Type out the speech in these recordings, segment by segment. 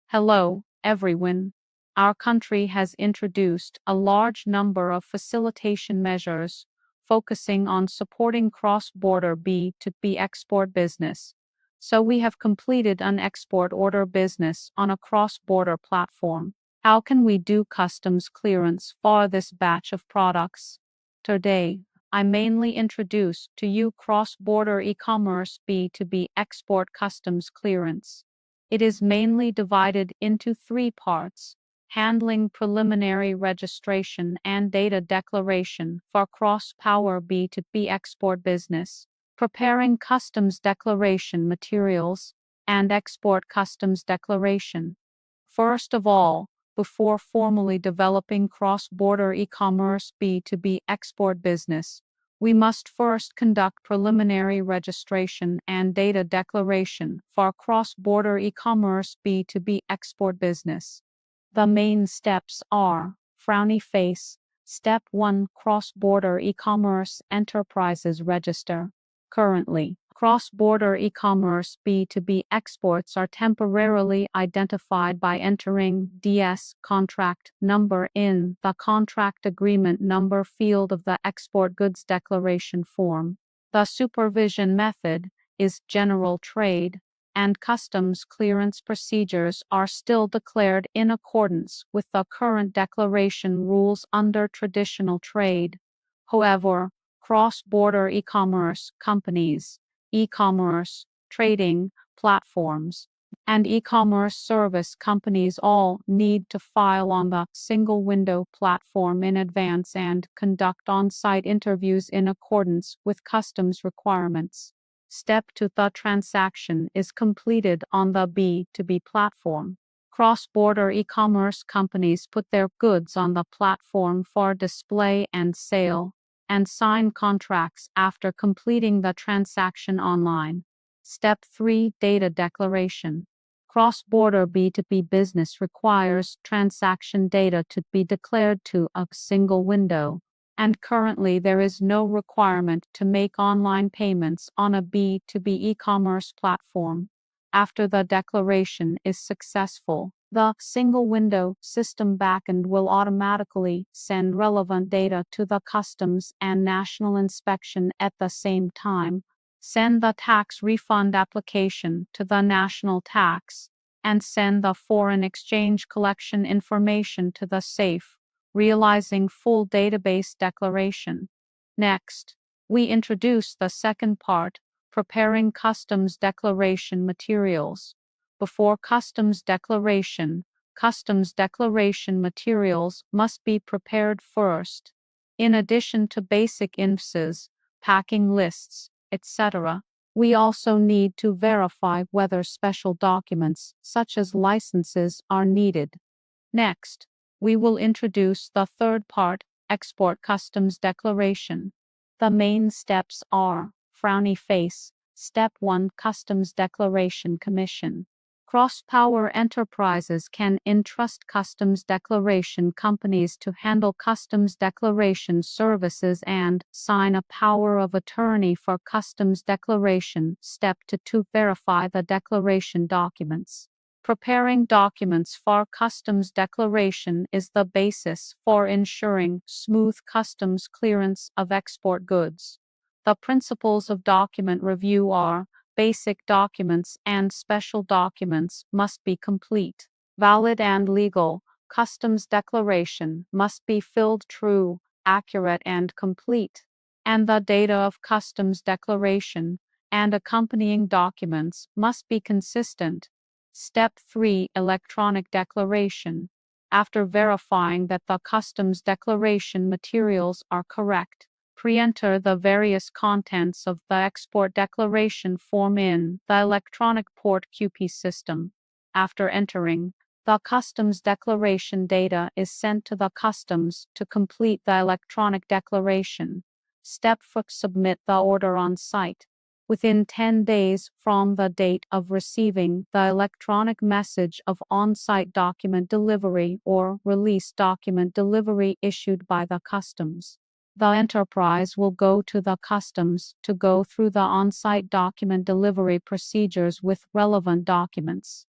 Hello, everyone. Our country has introduced a large number of facilitation measures focusing on supporting cross-border B2B export business. So we have completed an export order business on a cross-border platform. How can we do customs clearance for this batch of products? Today, I mainly introduce to you cross-border e-commerce B2B export customs clearance. It is mainly divided into three parts: handling preliminary registration and data declaration for cross-border B2B export business, preparing customs declaration materials, and export customs declaration. First of all, before formally developing cross-border e-commerce B2B export business, we must first conduct preliminary registration and data declaration for cross-border e-commerce B2B export business. The main steps are: frowny face. Step 1: Cross-border e-commerce enterprises register. Currently, cross-border e-commerce B2B exports are temporarily identified by entering DS contract number in the contract agreement number field of the export goods declaration form. The supervision method is general trade, and customs clearance procedures are still declared in accordance with the current declaration rules under traditional trade. However, cross-border e-commerce companies, e-commerce trading platforms, and e-commerce service companies all need to file on the single window platform in advance and conduct on-site interviews in accordance with customs requirements. Step 2: The transaction is completed on the B2B platform. Cross-border e-commerce companies put their goods on the platform for display and sale, and sign contracts after completing the transaction online. Step 3: Data declaration. Cross-border B2B business requires transaction data to be declared to a single window, and currently there is no requirement to make online payments on a B2B e-commerce platform. After the declaration is successful, the single window system backend will automatically send relevant data to the customs and national inspection at the same time, send the tax refund application to the national tax, and send the foreign exchange collection information to the SAFE, realizing full database declaration. Next, we introduce the second part: preparing customs declaration materials. Before customs declaration materials must be prepared first. In addition to basic invoices, packing lists, etc., we also need to verify whether special documents, such as licenses, are needed. Next, we will introduce the third part: export customs declaration. The main steps are: frowny face. Step 1: Customs Declaration Commission. Cross-border enterprises can entrust customs declaration companies to handle customs declaration services and sign a power of attorney for customs declaration. Step 2: Verify the declaration documents. Preparing documents for customs declaration is the basis for ensuring smooth customs clearance of export goods. The principles of document review are: basic documents and special documents must be complete, valid, and legal. Customs declaration must be filled true, accurate, and complete, and the data of customs declaration and accompanying documents must be consistent. Step 3: Electronic declaration. After verifying that the customs declaration materials are correct, pre-enter the various contents of the export declaration form in the electronic port QP system. After entering, the customs declaration data is sent to the customs to complete the electronic declaration. Step 4: Submit the order on site. Within 10 days from the date of receiving the electronic message of on-site document delivery or release document delivery issued by the customs, the enterprise will go to the customs to go through the on-site document delivery procedures with relevant documents.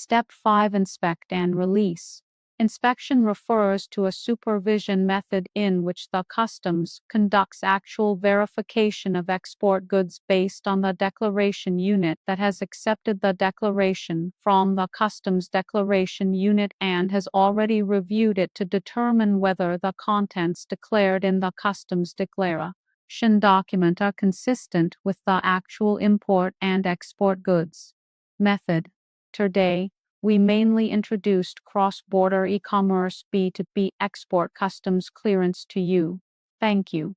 Step 5. Inspect and release. Inspection refers to a supervision method in which the customs conducts actual verification of export goods based on the declaration unit that has accepted the declaration from the customs declaration unit and has already reviewed it to determine whether the contents declared in the customs declaration document are consistent with the actual import and export goods. Method. Today, we mainly introduced cross-border e-commerce B2B export customs clearance to you. Thank you.